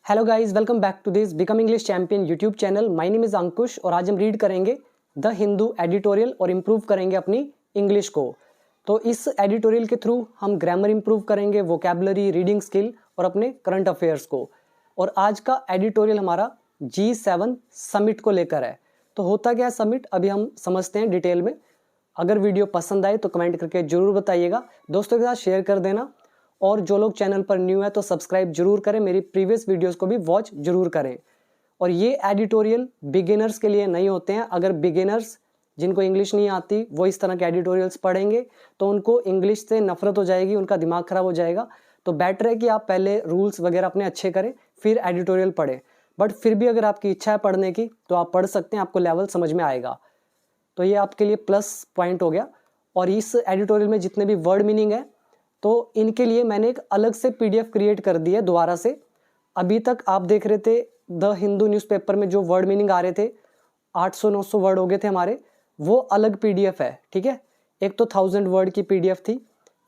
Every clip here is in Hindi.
Hello guys, welcome back to this become English champion YouTube channel. My name is Ankush और आज हम रीड करेंगे द हिंदू एडिटोरियल और इम्प्रूव करेंगे अपनी इंग्लिश को। तो इस एडिटोरियल के थ्रू हम ग्रामर इम्प्रूव करेंगे, वोकैबुलरी, रीडिंग स्किल और अपने करंट अफेयर्स को। और आज का एडिटोरियल हमारा G7 समिट को लेकर है। तो होता क्या है समिट, अभी हम समझते हैं डिटेल में। अगर वीडियो पसंद आए तो कमेंट करके जरूर बताइएगा, दोस्तों के साथ शेयर कर देना और जो लोग चैनल पर न्यू है तो सब्सक्राइब जरूर करें, मेरी प्रीवियस वीडियोस को भी वॉच जरूर करें। और ये एडिटोरियल बिगिनर्स के लिए नहीं होते हैं। अगर बिगिनर्स जिनको इंग्लिश नहीं आती वो इस तरह के एडिटोरियल्स पढ़ेंगे तो उनको इंग्लिश से नफरत हो जाएगी, उनका दिमाग खराब हो जाएगा। तो बेटर है कि आप पहले रूल्स वगैरह अपने अच्छे करें फिर एडिटोरियल पढ़ें। बट फिर भी अगर आपकी इच्छा है पढ़ने की तो आप पढ़ सकते हैं, आपको लेवल समझ में आएगा। तो ये आपके लिए प्लस पॉइंट हो गया। और इस एडिटोरियल में जितने भी वर्ड मीनिंग है तो इनके लिए मैंने एक अलग से पीडीएफ क्रिएट कर दी है दोबारा से। अभी तक आप देख रहे थे द हिंदू न्यूज़पेपर में जो वर्ड मीनिंग आ रहे थे 800-900 वर्ड हो गए थे हमारे, वो अलग पीडीएफ है। ठीक है, एक तो 1000 वर्ड की पीडीएफ थी,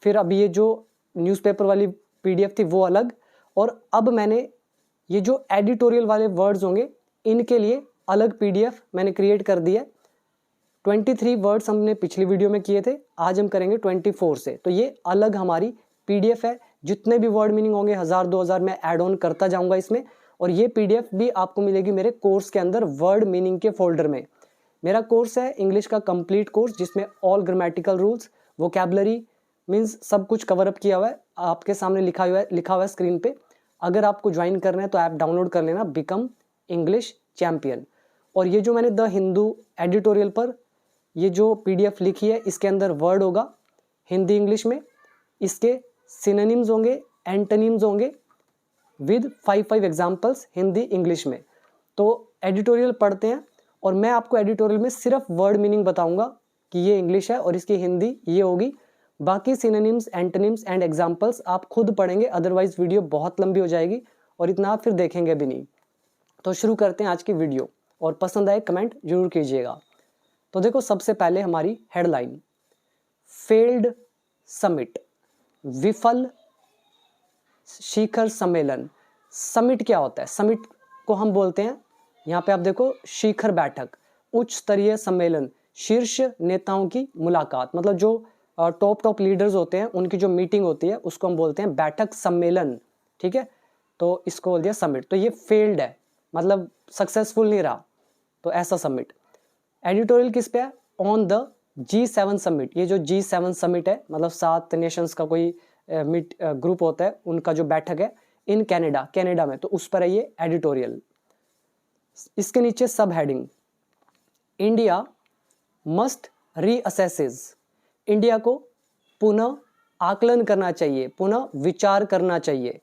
फिर अभी ये जो न्यूज़पेपर वाली पीडीएफ थी वो अलग। और अब मैंने ये जो एडिटोरियल वाले वर्ड्स होंगे इनके लिए अलग पीडीएफ मैंने क्रिएट कर दी है। 23 वर्ड्स हमने पिछली वीडियो में किए थे, आज हम करेंगे 24 से। तो ये अलग हमारी पीडीएफ है। जितने भी वर्ड मीनिंग होंगे 1000-2000 मैं ऐड ऑन करता जाऊंगा इसमें। और ये पीडीएफ भी आपको मिलेगी मेरे कोर्स के अंदर वर्ड मीनिंग के फोल्डर में। मेरा कोर्स है इंग्लिश का कंप्लीट कोर्स जिसमें all grammatical rules, vocabulary means सब कुछ कवर अप किया हुआ है, आपके सामने लिखा हुआ है स्क्रीन पे। अगर आपको ज्वाइन करना है तो ऐप डाउनलोड कर लेना, बिकम इंग्लिश चैंपियन। और ये जो मैंने द हिंदू एडिटोरियल पर ये जो पीडीएफ लिखी है इसके अंदर वर्ड होगा हिंदी इंग्लिश में, इसके सिनोनिम्स होंगे, एंटोनिम्स होंगे विद 5 एग्जांपल्स हिंदी इंग्लिश में। तो एडिटोरियल पढ़ते हैं और मैं आपको एडिटोरियल में सिर्फ वर्ड मीनिंग बताऊंगा कि ये इंग्लिश है और इसकी हिंदी ये होगी। बाकी सिनोनिम्स, एंटोनिम्स एंड एग्जाम्पल्स आप खुद पढ़ेंगे, अदरवाइज वीडियो बहुत लंबी हो जाएगी और इतना आप फिर देखेंगे भी नहीं। तो शुरू करते हैं आज की वीडियो और पसंद आए कमेंट जरूर कीजिएगा। तो देखो, सबसे पहले हमारी हेडलाइन, फेल्ड समिट, विफल शिखर सम्मेलन। समिट क्या होता है? समिट को हम बोलते हैं, यहाँ पे आप देखो, शिखर बैठक, उच्च स्तरीय सम्मेलन, शीर्ष नेताओं की मुलाकात। मतलब जो टॉप लीडर्स होते हैं उनकी जो मीटिंग होती है उसको हम बोलते हैं बैठक, सम्मेलन। ठीक है, तो इसको बोल दिया समिट। तो ये फेल्ड है, मतलब सक्सेसफुल नहीं रहा, तो ऐसा समिट। एडिटोरियल किस पे है? On the G7 summit. ये जो G7 समिट है मतलब 7 नेशंस का कोई ग्रुप होता है, उनका जो बैठक है इन कनाडा में, तो उस पर है ये एडिटोरियल। इसके नीचे सब हेडिंग, इंडिया मस्ट रीअसेसेस। इंडिया को पुनः आकलन करना चाहिए, पुनः विचार करना चाहिए।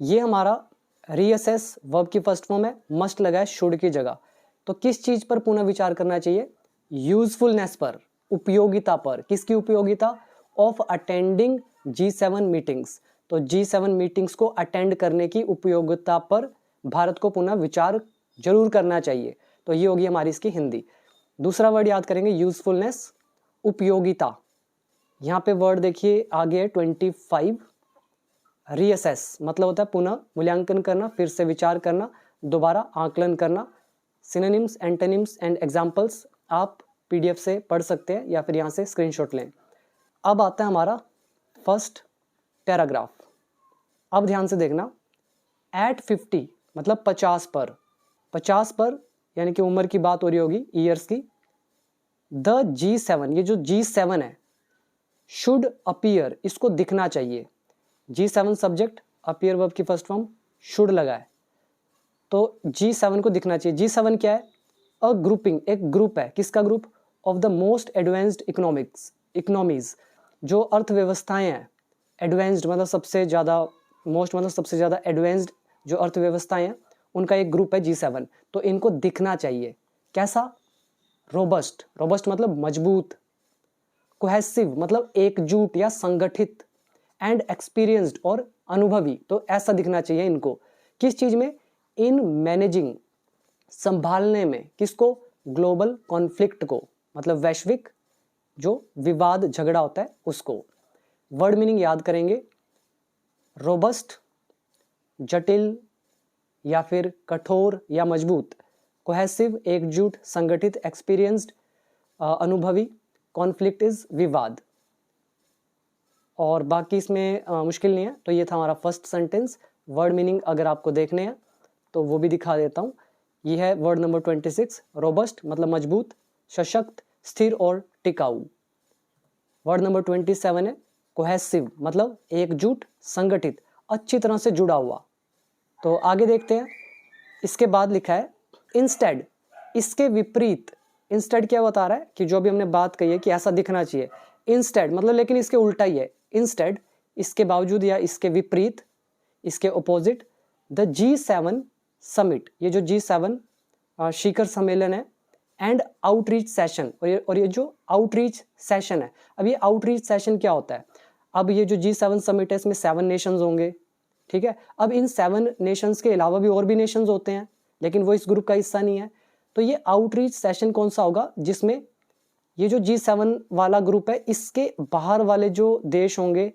ये हमारा रीअसेस वर्ब की फर्स्ट फॉर्म है, मस्ट लगा है शुड की जगह। तो किस चीज पर पुनः विचार करना चाहिए? यूजफुलनेस पर, उपयोगिता पर। किसकी उपयोगिता? Of attending G7 meetings. तो G7 मीटिंग्स को अटेंड करने की उपयोगिता पर भारत को पुनः विचार जरूर करना चाहिए। तो ये होगी हमारी इसकी हिंदी। दूसरा वर्ड याद करेंगे, यूजफुलनेस, उपयोगिता। यहाँ पे वर्ड देखिए आगे है 25, रीअसेस मतलब होता है पुनः मूल्यांकन करना, फिर से विचार करना, दोबारा आकलन करना। सिनोनिम्स, एंटोनिम्स एंड एग्जाम्पल्स आप पीडीएफ से पढ़ सकते हैं या फिर यहाँ से स्क्रीनशॉट लें। अब आता है हमारा फर्स्ट पैराग्राफ। अब ध्यान से देखना, एट 50 मतलब 50 पर यानी कि उम्र की बात हो रही होगी, ईयर्स की। द G7, ये जो G7 है, शुड अपीयर, इसको दिखना चाहिए। G7 सब्जेक्ट, अपीयर वर्ब की फर्स्ट फॉर्म, शुड लगा है, तो G7 को दिखना चाहिए। G7 क्या है? अ ग्रुपिंग, एक ग्रुप है। किसका group? Of the most advanced economies, जो अर्थव्यवस्थाएं हैं। एडवांस्ड मतलब सबसे ज़्यादा, मोस्ट मतलब सबसे ज़्यादा एडवांस्ड जो अर्थव्यवस्थाएं हैं उनका एक ग्रुप है G7। तो इनको दिखना चाहिए। कैसा? रोबस्ट, रोबस्ट मतलब मजबूत, कोहेसिव मतलब एकजुट या संगठित, एंड एक्सपीरियंस्ड और अनुभवी। तो ऐसा दिखना चाहिए इनको। किस चीज में? इन मैनेजिंग, संभालने में। किसको? ग्लोबल कॉन्फ्लिक्ट को, मतलब वैश्विक जो विवाद झगड़ा होता है उसको। वर्ड मीनिंग याद करेंगे, रोबस्ट, जटिल, या फिर कठोर या मजबूत, कोहेसिव एकजुट, संगठित, एक्सपीरियंस्ड अनुभवी, कॉन्फ्लिक्ट इज विवाद। और बाकी इसमें मुश्किल नहीं है। तो ये था हमारा फर्स्ट सेंटेंस। वर्ड मीनिंग अगर आपको देखने हैं तो वो भी दिखा देता हूँ। ये है वर्ड नंबर 26, रोबस्ट मतलब मजबूत, सशक्त, स्थिर और टिकाऊ। वर्ड नंबर 27 है कोहेसिव मतलब एकजुट, संगठित, अच्छी तरह से जुड़ा हुआ। तो आगे देखते हैं। इसके बाद लिखा है इंस्टेड, इसके विपरीत। इंस्टेड क्या बता रहा है कि जो भी हमने बात कही है कि ऐसा दिखना चाहिए, इंस्टेड मतलब लेकिन इसके उल्टा ही है। इंस्टेड इसके बावजूद या इसके विपरीत, इसके ऑपोजिट, द G7 समिट, ये जो G7 शिखर सम्मेलन है, एंड आउटरीच सेशन, और ये जो आउटरीच सेशन है। अब ये आउटरीच सेशन क्या होता है? अब ये जो G7 समिट है इसमें 7 नेशंस होंगे, ठीक है। अब इन 7 नेशंस के अलावा भी और भी नेशंस होते हैं, लेकिन वो इस ग्रुप का हिस्सा नहीं है। तो ये आउटरीच सेशन कौन सा होगा? जिसमें ये जो G7 वाला ग्रुप है इसके बाहर वाले जो देश होंगे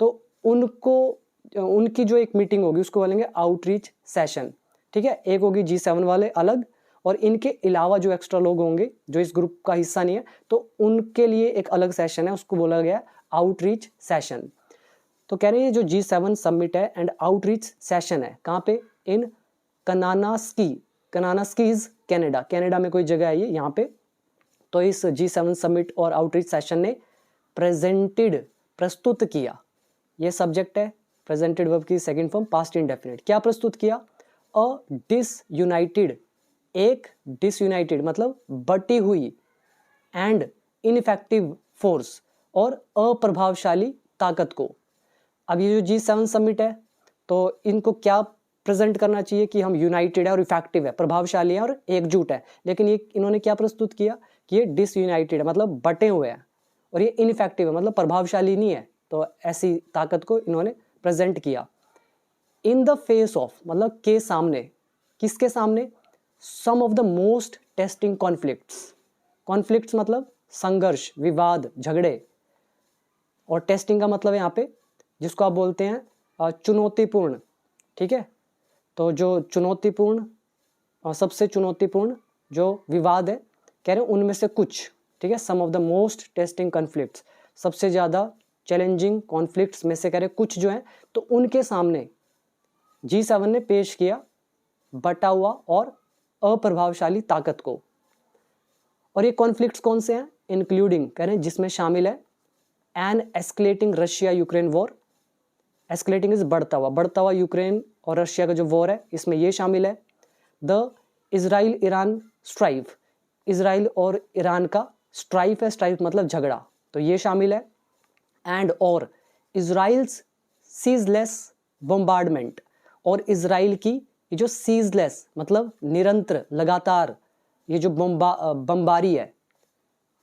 तो उनकी जो एक मीटिंग होगी उसको बोलेंगे आउटरीच सेशन, ठीक है। एक होगी G7 वाले अलग, और इनके अलावा जो एक्स्ट्रा लोग होंगे जो इस ग्रुप का हिस्सा नहीं है तो उनके लिए एक अलग सेशन है, उसको बोला गया आउटरीच सेशन। तो कह रहे हैं जो G7 समिट है एंड आउटरीच सेशन है, कहाँ पे? इन कनानास्की, कनानास्कीज कनाडा, कनाडा में कोई जगह है ये यहाँ पे। तो इस G7 समिट और आउटरीच सेशन ने प्रेजेंटेड, प्रस्तुत किया, ये सब्जेक्ट है, प्रेजेंटेड वर्ब की सेकंड फॉर्म पास्ट इंडेफिनिट। क्या प्रस्तुत किया? अ डिसयूनाइटेड, एक डिसयूनाइटेड मतलब बटी हुई, एंड इनइफेक्टिव फोर्स और अप्रभावशाली ताकत को। अब ये जो G7 समिट है तो इनको क्या प्रेजेंट करना चाहिए कि हम यूनाइटेड है और इफेक्टिव है, प्रभावशाली है और एकजुट है, लेकिन ये इन्होंने क्या प्रस्तुत किया कि ये डिसयूनाइटेड है मतलब बटे हुए हैं, और ये इनइफेक्टिव है मतलब प्रभावशाली नहीं है। तो ऐसी ताकत को इन्होंने प्रेजेंट किया। इन द फेस ऑफ मतलब के सामने, किसके सामने? Some of the most testing conflicts, conflicts मतलब संघर्ष, विवाद, झगड़े, और टेस्टिंग का मतलब है यहाँ पे जिसको आप बोलते हैं चुनौतीपूर्ण, ठीक है। तो जो चुनौतीपूर्ण, सबसे चुनौतीपूर्ण जो विवाद है, कह रहे हैं उनमें से कुछ, ठीक है। Some of the most testing conflicts, सबसे ज़्यादा चैलेंजिंग कॉन्फ्लिक्ट्स में से कह रहे कुछ जो हैं तो उनके सामने G7 ने पेश किया बटा हुआ और अप्रभावशाली ताकत को। और ये कॉन्फ्लिक्ट्स कौन से हैं? इंक्लूडिंग, कह रहे हैं जिसमें शामिल है an escalating Russia Ukraine war, escalating is बढ़ता हुआ यूक्रेन और रशिया का जो वॉर है इसमें ये शामिल है। The Israel Iran strife, Israel और ईरान का स्ट्राइफ है, स्ट्राइफ मतलब झगड़ा, तो ये शामिल है। एंड और इजराइल्स सीजलेस बम्बार्डमेंट, और इजराइल की ये जो सीजलेस मतलब निरंतर, लगातार, ये जो बम्बारी है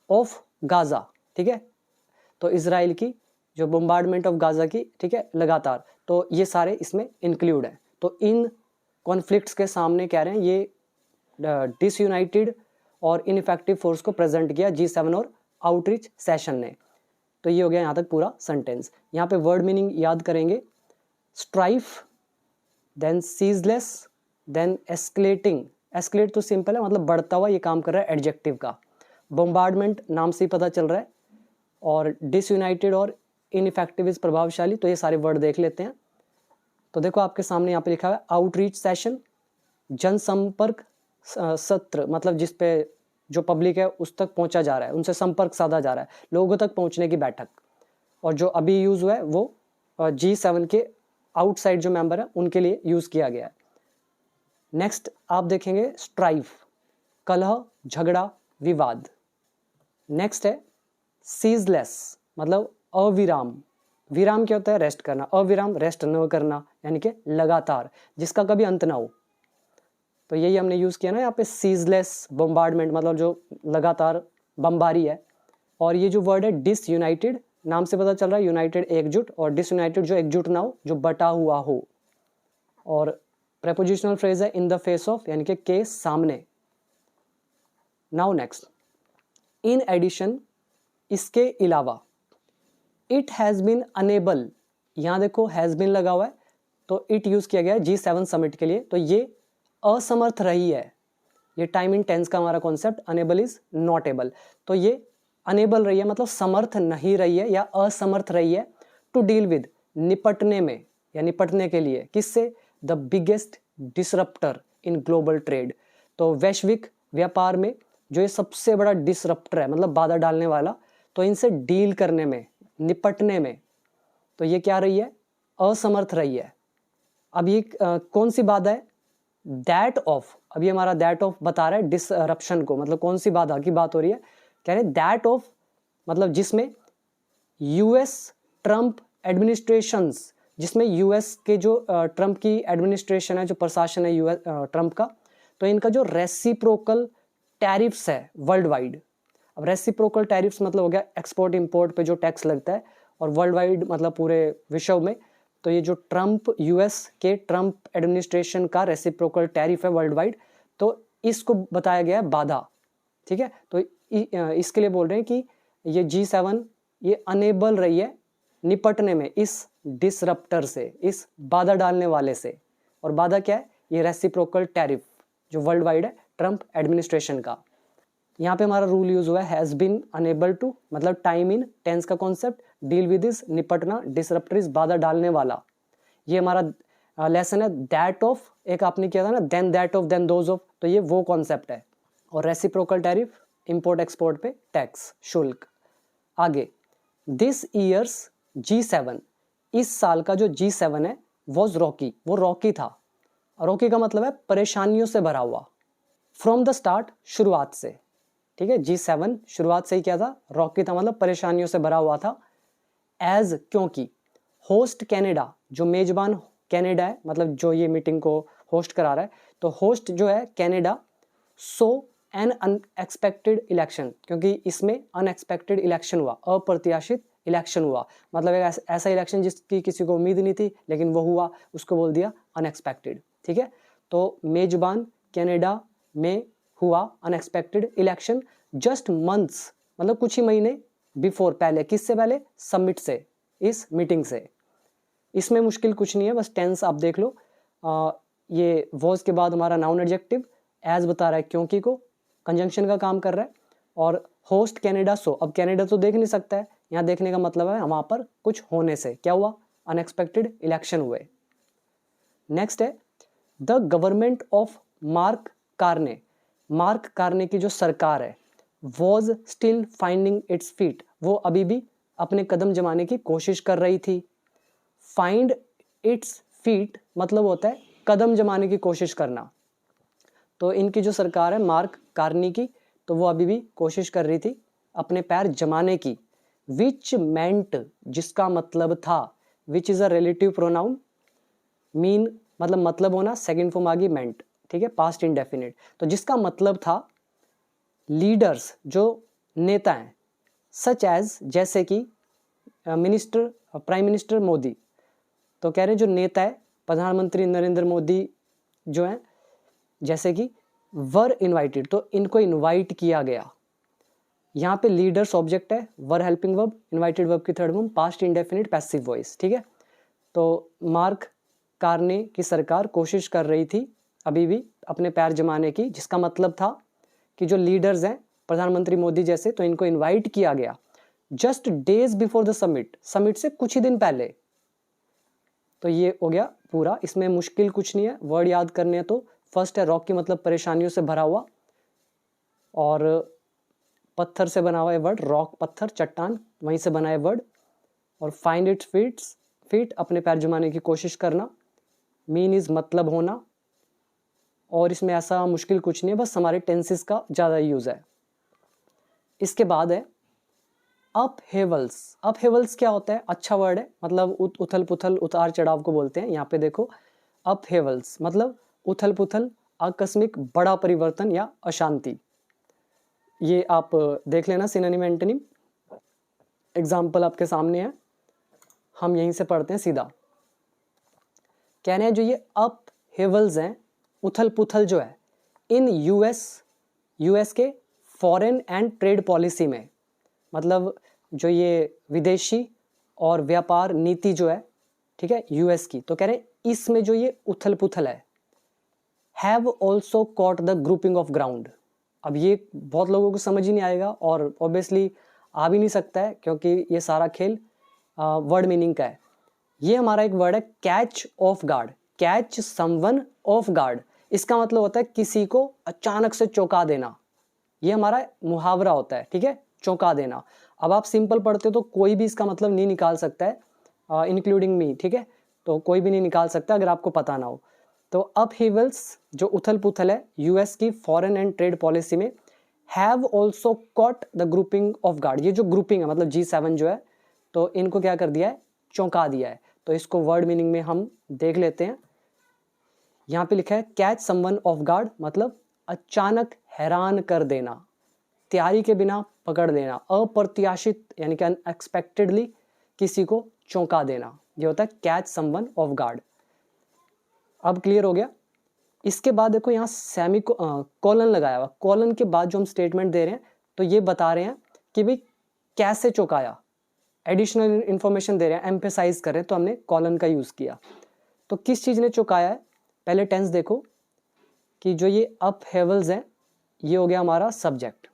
ऑफ गाजा, ठीक है। तो इजराइल की जो बम्बार्डमेंट ऑफ गाजा की, ठीक है, लगातार, तो ये सारे इसमें इंक्लूड हैं। तो इन कॉन्फ्लिक्ट्स के सामने कह रहे हैं ये डिसयूनाइटेड और इनइफेक्टिव फोर्स को प्रेजेंट किया G7 और आउटरीच सेशन ने। तो ये हो गया यहाँ तक पूरा सेंटेंस। यहाँ पे वर्ड मीनिंग याद करेंगे, strife, then ceaseless, then escalating, escalate तो सिंपल है मतलब बढ़ता हुआ, ये काम कर रहा है एडजेक्टिव का। बम्बार्डमेंट नाम से ही पता चल रहा है, और डिसयूनाइटेड और इनइफेक्टिव इज प्रभावशाली। तो ये सारे वर्ड देख लेते हैं। तो देखो आपके सामने यहाँ पे लिखा है आउटरीच सेशन, जनसंपर्क सत्र मतलब जिस पे जो पब्लिक है उस तक पहुंचा जा रहा है, उनसे संपर्क साधा जा रहा है, लोगों तक पहुंचने की बैठक। और जो अभी यूज हुआ है वो G7 के आउटसाइड जो मेंबर है उनके लिए यूज किया गया है। नेक्स्ट आप देखेंगे स्ट्राइफ, कलह, झगड़ा, विवाद। नेक्स्ट है सीजलेस मतलब अविराम, विराम क्या होता है? रेस्ट करना, अविराम रेस्ट न करना, यानी कि लगातार, जिसका कभी अंत ना हो। तो यही हमने यूज किया ना यहाँ पे, सीजलेस बम्बार्डमेंट मतलब जो लगातार बमबारी है। और ये जो वर्ड है डिसयूनाइटेड, नाम से पता चल रहा है यूनाइटेड एकजुट, और डिसयूनाइटेड जो एकजुट ना हो, जो बटा हुआ हो। और प्रेपोजिशनल फ्रेज है इन द फेस ऑफ, यानी कि के सामने। नाउ नेक्स्ट, इन एडिशन, इसके अलावा, इट हैज बीन अनेबल, यहाँ देखो हैज बीन लगा हुआ है, तो इट यूज़ किया गया है G7 समिट के लिए। तो ये असमर्थ रही है, ये टाइम इन टेंस का हमारा concept, unable is not able. तो ये अनेबल रही है मतलब समर्थ नहीं रही है या असमर्थ रही है टू डील विद, निपटने में या निपटने के लिए, किससे, the biggest disruptor in global trade. तो वैश्विक व्यापार में जो ये सबसे बड़ा डिसरप्टर है मतलब बाधा डालने वाला, तो इनसे डील करने में, निपटने में, तो ये क्या रही है, असमर्थ रही है। अब ये कौन सी बाधा है, दैट ऑफ, अभी हमारा दैट ऑफ बता रहा है डिसरप्शन को, मतलब कौन सी बाधा की बात हो रही है, कह रहे हैं दैट ऑफ मतलब जिसमें यूएस ट्रम्प एडमिनिस्ट्रेशंस, जिसमें यूएस के जो ट्रम्प की एडमिनिस्ट्रेशन है, जो प्रशासन है यूएस ट्रम्प का, तो इनका जो रेसिप्रोकल टैरिफ्स है वर्ल्ड वाइड। अब रेसिप्रोकल टैरिफ्स मतलब हो गया एक्सपोर्ट इंपोर्ट पे जो टैक्स लगता है, और वर्ल्ड वाइड मतलब पूरे विश्व में। तो ये जो ट्रम्प, यूएस के ट्रम्प एडमिनिस्ट्रेशन का रेसिप्रोकल टैरिफ है वर्ल्ड वाइड, तो इसको बताया गया है बाधा। ठीक है, तो इसके लिए बोल रहे हैं कि ये G7 ये अनेबल रही है निपटने में इस डिसरप्टर से, इस बाधा डालने वाले से। और बाधा क्या है, ये रेसिप्रोकल टैरिफ जो वर्ल्ड वाइड है ट्रम्प एडमिनिस्ट्रेशन का। यहाँ पे हमारा रूल यूज हुआ है हैज़ बीन अनेबल टू, मतलब टाइम इन टेंस का कॉन्सेप्ट, डील विद इज निपटना, डिसरप्टर इज बाधा डालने वाला। ये हमारा लेसन है दैट ऑफ, एक आपने किया था ना then that of then those of, तो ये वो कॉन्सेप्ट है। और रेसिप्रोकल टैरिफ इंपोर्ट एक्सपोर्ट पे टैक्स शुल्क। आगे दिस ईयर्स G7, इस साल का जो G7 है वॉज रॉकी, वो रॉकी था। रॉकी का मतलब है परेशानियों से भरा हुआ, फ्रॉम द स्टार्ट, शुरुआत से। ठीक है, G7 शुरुआत से ही क्या था, रॉकी था, मतलब परेशानियों से भरा हुआ था। एज, क्योंकि होस्ट कैनेडा, जो मेजबान कैनेडा है, मतलब जो ये मीटिंग को होस्ट करा रहा है, तो होस्ट जो है कैनेडा, सो एन अनएक्सपेक्टेड इलेक्शन, क्योंकि इसमें अनएक्सपेक्टेड इलेक्शन हुआ, अप्रत्याशित इलेक्शन हुआ, मतलब एक ऐसा इलेक्शन जिसकी किसी को उम्मीद नहीं थी लेकिन वो हुआ, उसको बोल दिया अनएक्सपेक्टेड। ठीक है, तो मेजबान कैनेडा में हुआ अनएक्सपेक्टेड इलेक्शन जस्ट मंथ्स, मतलब कुछ ही महीने बिफोर, पहले, किससे पहले, समिट से, इस मीटिंग से। इसमें मुश्किल कुछ नहीं है, बस टेंस आप देख लो। ये वॉज के बाद हमारा नाउन एडजेक्टिव, एज बता रहा है क्योंकि को, कंजंक्शन का काम कर रहा है, और होस्ट कैनेडा, सो, अब कैनेडा तो देख नहीं सकता है, यहाँ देखने का मतलब है वहाँ पर कुछ होने से क्या हुआ, अनएक्सपेक्टेड इलेक्शन हुए। नेक्स्ट है the government of Mark Carney, Mark Carney की जो सरकार है, was still finding its feet, वो अभी भी अपने कदम जमाने की कोशिश कर रही थी। फाइंड इट्स फीट मतलब होता है कदम जमाने की कोशिश करना। तो इनकी जो सरकार है मार्क कार्नी की, तो वो अभी भी कोशिश कर रही थी अपने पैर जमाने की। विच मेंट, जिसका मतलब था, which is a relative pronoun, mean मतलब होना, सेकंड फॉर्म आ गई मेंट। ठीक है, पास्ट इंडेफिनिट, तो जिसका मतलब था लीडर्स, जो नेता हैं, सच एज, जैसे कि मिनिस्टर, प्राइम मिनिस्टर मोदी, तो कह रहे हैं जो नेता है प्रधानमंत्री नरेंद्र मोदी जो हैं, जैसे कि वर इनवाइटेड, तो इनको इनवाइट किया गया। यहाँ पे लीडर्स ऑब्जेक्ट है, were helping verb, invited verb की third form, past indefinite passive voice. ठीक है, तो मार्क कार्ने की सरकार कोशिश कर रही थी अभी भी अपने पैर जमाने की, जिसका मतलब था कि जो लीडर्स हैं प्रधानमंत्री मोदी जैसे, तो इनको इनवाइट किया गया just days before the summit, summit से कुछ ही दिन पहले। तो ये हो गया पूरा, इसमें मुश्किल कुछ नहीं है, वर्ड याद करने हैं। तो फर्स्ट है रॉक की मतलब परेशानियों से भरा हुआ, और पत्थर से बना हुआ है वर्ड, रॉक पत्थर, चट्टान, वहीं से बना है वर्ड। और फाइंड इट्स फीट्स, फीट अपने पैर जमाने की कोशिश करना, मीन इज मतलब होना, और इसमें ऐसा मुश्किल कुछ नहीं है, बस हमारे टेंसेस का ज़्यादा यूज़ है। इसके बाद है अप हेवल्स। अप हेवल्स क्या होता है, अच्छा वर्ड है, मतलब उथल पुथल, उतार चढ़ाव को बोलते हैं। यहाँ पे देखो अप हेवल्स मतलब उथल पुथल, आकस्मिक, बड़ा परिवर्तन या अशांति। ये आप देख लेना सिनोनिम एंटोनिम, एग्जाम्पल आपके सामने है, हम यहीं से पढ़ते हैं सीधा। कहने हैं जो ये अप हेवल्स हैं, उथल पुथल जो है, इन यूएस के फॉरेन एंड ट्रेड पॉलिसी में, मतलब जो ये विदेशी और व्यापार नीति जो है, ठीक है, यूएस की, तो कह रहे हैं इसमें जो ये उथल पुथल है, have also caught the grouping of ground. अब ये बहुत लोगों को समझ ही नहीं आएगा और ऑब्वियसली आ भी नहीं सकता है क्योंकि ये सारा खेल वर्ड मीनिंग का है। ये हमारा एक वर्ड है catch of guard, catch someone of guard. इसका मतलब होता है किसी को अचानक से चौंका देना, ये हमारा मुहावरा होता है, ठीक है, चौंका देना। अब आप सिंपल पढ़ते हो तो कोई भी इसका मतलब नहीं निकाल सकता है, इंक्लूडिंग मी, ठीक है, तो कोई भी नहीं निकाल सकता अगर आपको पता ना हो। तो अपहीवल्स जो उथल पुथल है यूएस की फॉरेन एंड ट्रेड पॉलिसी में, have also caught the grouping of guard. ये जो ग्रुपिंग है मतलब G7 जो है, तो इनको क्या कर दिया है, चौंका दिया है। तो इसको वर्ड मीनिंग में हम देख लेते हैं। यहाँ पे लिखा है कैच समवन ऑफ गार्ड, मतलब अचानक हैरान कर देना, तैयारी के बिना पकड़ लेना, अप्रत्याशित यानी कि अनएक्सपेक्टेडली किसी को चौंका देना, ये होता है कैच समवन ऑफ गार्ड। अब क्लियर हो गया। इसके बाद देखो यहाँ सेमी कॉलन लगाया हुआ, कॉलन के बाद जो हम स्टेटमेंट दे रहे हैं तो ये बता रहे हैं कि भाई कैसे चौंकाया, एडिशनल इंफॉर्मेशन दे रहे हैं, एम्फेसाइज कर रहे हैं, तो हमने कॉलन का यूज किया। तो किस चीज ने चौंकाया है, पहले टेंस देखो कि जो ये अपहेवल्स हैं ये हो गया हमारा सब्जेक्ट,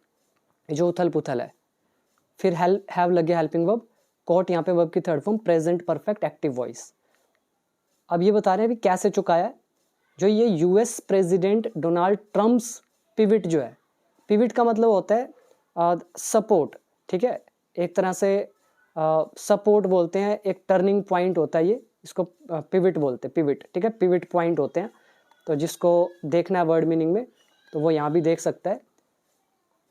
जो उथल पुथल है। फिर हैव लगे हेल्पिंग वर्ब, कॉट यहाँ पे वर्ब की third form present perfect active voice. अब ये बता रहे हैं कि कैसे चुकाया है, जो ये US president Donald Trump's pivot जो है, पिविट का मतलब होता है सपोर्ट, ठीक है, एक तरह से सपोर्ट बोलते हैं, एक टर्निंग पॉइंट होता है ये, इसको पिविट बोलते हैं, पिविट, ठीक है, पिविट पॉइंट होते हैं। तो जिसको देखना है वर्ड मीनिंग में तो वो यहाँ भी देख सकता है,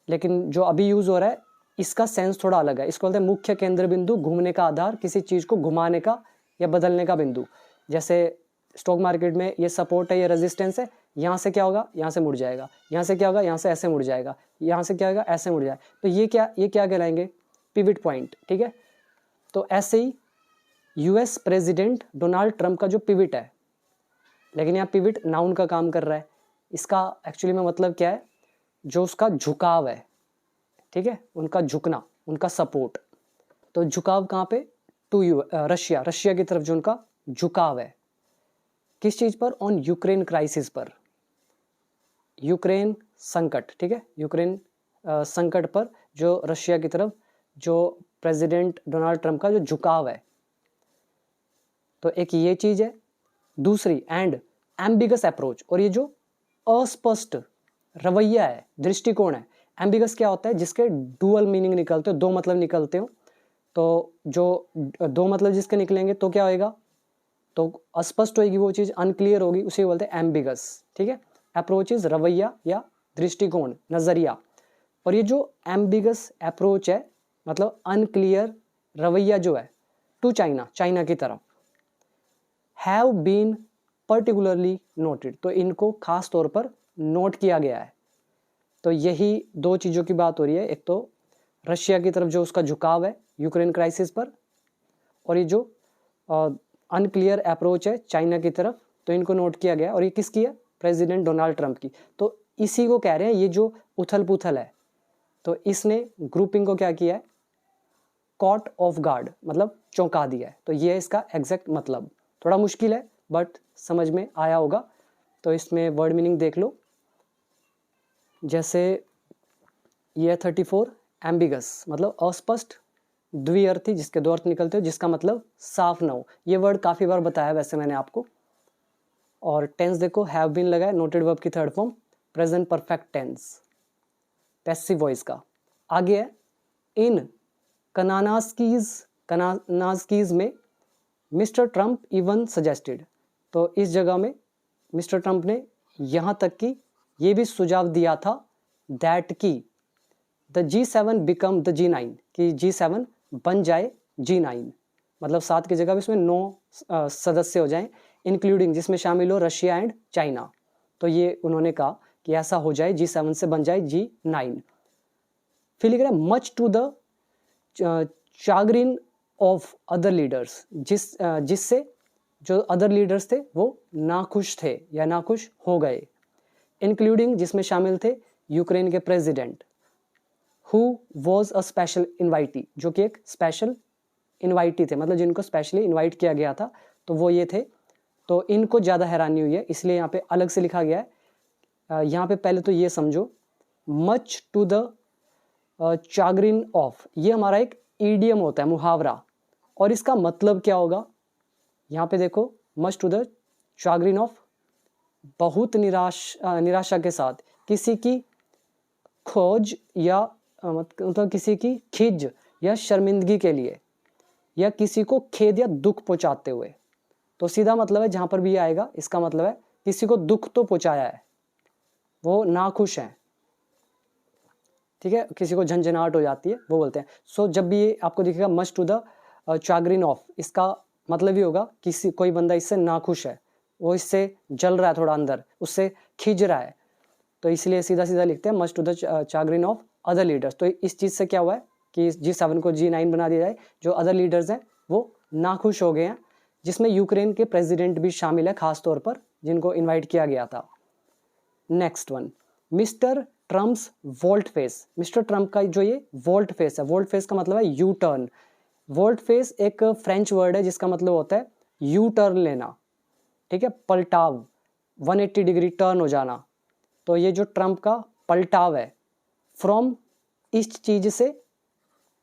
लेकिन जो अभी यूज़ हो रहा है इसका सेंस थोड़ा अलग है। इसको बोलते हैं मुख्य केंद्र बिंदु, घूमने का आधार, किसी चीज़ को घुमाने का या बदलने का बिंदु। जैसे स्टॉक मार्केट में ये सपोर्ट है, ये रेजिस्टेंस है, यहाँ से क्या होगा, यहाँ से मुड़ जाएगा, यहाँ से क्या होगा, यहाँ से ऐसे मुड़ जाएगा, यहाँ से क्या होगा, ऐसे मुड़ जाएगा। तो ये क्या कहलाएंगे, पिविट पॉइंट, ठीक है। तो ऐसे ही यूएस प्रेसिडेंट डोनाल्ड ट्रंप का जो पिविट है, लेकिन यहाँ पिविट नाउन का काम कर रहा है, इसका एक्चुअली में मतलब क्या है, जो उसका झुकाव है, ठीक है, उनका झुकना, उनका सपोर्ट। तो झुकाव कहाँ पे, टू रशिया, रशिया की तरफ जो उनका झुकाव है, किस चीज पर, ऑन यूक्रेन क्राइसिस पर, यूक्रेन संकट, ठीक है, यूक्रेन संकट पर जो रशिया की तरफ जो प्रेसिडेंट डोनाल्ड ट्रंप का जो झुकाव है। तो एक ये चीज है। दूसरी एंड एम्बिगस अप्रोच, और ये जो अस्पष्ट रवैया है, दृष्टिकोण है। एम्बिगस क्या होता है, जिसके डुअल मीनिंग निकलते हो, दो मतलब निकलते हो। तो जो दो मतलब जिसके निकलेंगे तो क्या होएगा, तो अस्पष्ट होगी वो चीज, अनक्लियर होगी, उसे बोलते हैं एम्बिगस, ठीक है। अप्रोच इज रवैया या दृष्टिकोण, नजरिया। और ये जो एम्बिगस अप्रोच है मतलब अनक्लियर रवैया जो है टू चाइना, चाइना की तरफ, हैव बीन पर्टिकुलरली नोटेड, तो इनको खास तौर पर नोट किया गया है। तो यही दो चीज़ों की बात हो रही है, एक तो रशिया की तरफ जो उसका झुकाव है यूक्रेन क्राइसिस पर, और ये जो अनक्लियर अप्रोच है चाइना की तरफ, तो इनको नोट किया गया। और ये किसकी है, प्रेसिडेंट डोनाल्ड ट्रंप की। तो इसी को कह रहे हैं ये जो उथल पुथल है, तो इसने ग्रुपिंग को क्या किया है, कॉट ऑफ गार्ड, मतलब चौंका दिया है। तो ये है इसका एग्जैक्ट मतलब। थोड़ा मुश्किल है बट समझ में आया होगा। तो इसमें वर्ड मीनिंग देख लो, जैसे ये 34 एम्बिगस मतलब अस्पष्ट, द्विअर्थी जिसके दो अर्थ निकलते हो, जिसका मतलब साफ ना हो। ये वर्ड काफ़ी बार बताया वैसे मैंने आपको। और टेंस देखो, हैव बीन लगा है, नोटेड वर्ब की third form, present perfect tense, passive voice का। आगे है इन कनानास्कीज में मिस्टर ट्रंप इवन सजेस्टेड, तो इस जगह में मिस्टर ट्रंप ने यहाँ तक कि ये भी सुझाव दिया था दैट की the G7 become the G9, कि G7 बन जाए G9, मतलब 7 की जगह भी इसमें 9 सदस्य हो जाएं, इंक्लूडिंग जिसमें शामिल हो रशिया एंड चाइना। तो ये उन्होंने कहा कि ऐसा हो जाए, G7 से बन जाए G9। फिर लिख रहा है much to the chagrin of other leaders, जिससे जो अदर लीडर्स थे वो नाखुश थे या नाखुश हो गए, इंक्लूडिंग जिसमें शामिल थे यूक्रेन के president, who was a special invitee, जो कि एक स्पेशल इन्वाइटी थे, मतलब जिनको स्पेशली इन्वाइट किया गया था, तो वो ये थे। तो इनको ज़्यादा हैरानी हुई है, इसलिए यहाँ पे अलग से लिखा गया है। यहाँ पे पहले तो ये समझो, much to the chagrin of, ये हमारा एक ईडियम होता है, मुहावरा, और इसका मतलब क्या होगा? यहाँ पे देखो, much to the chagrin of, बहुत निराशा के साथ, किसी की खोज या मतलब किसी की खिज या शर्मिंदगी के लिए, या किसी को खेद या दुख पहुंचाते हुए। तो सीधा मतलब है जहां पर भी आएगा, इसका मतलब है किसी को दुख तो पहुंचाया है, वो नाखुश है, ठीक है, किसी को झंझनाहट हो जाती है, वो बोलते हैं। सो जब भी ये आपको दिखेगा much to the chagrin of, इसका मतलब ही होगा किसी कोई बंदा इससे नाखुश है, वो इससे जल रहा है थोड़ा अंदर, उससे खिंच रहा है, तो इसलिए सीधा सीधा लिखते हैं much to the chagrin of other leaders. तो इस चीज़ से क्या हुआ है कि G7 को G9 बना दिया जाए, जो अदर लीडर्स हैं वो नाखुश हो गए हैं, जिसमें यूक्रेन के प्रेसिडेंट भी शामिल है खास तौर पर, जिनको इनवाइट किया गया था। Next one, mister Trump's volt face. Mister Trump का जो ये वोल्ट फेस है, वोल्ट फेस का मतलब है यू टर्न। वोल्ट फेस एक फ्रेंच वर्ड है जिसका मतलब होता है यू टर्न लेना, ठीक है, पलटाव, 180 डिग्री टर्न हो जाना। तो ये जो ट्रम्प का पलटाव है, फ्रॉम इस चीज से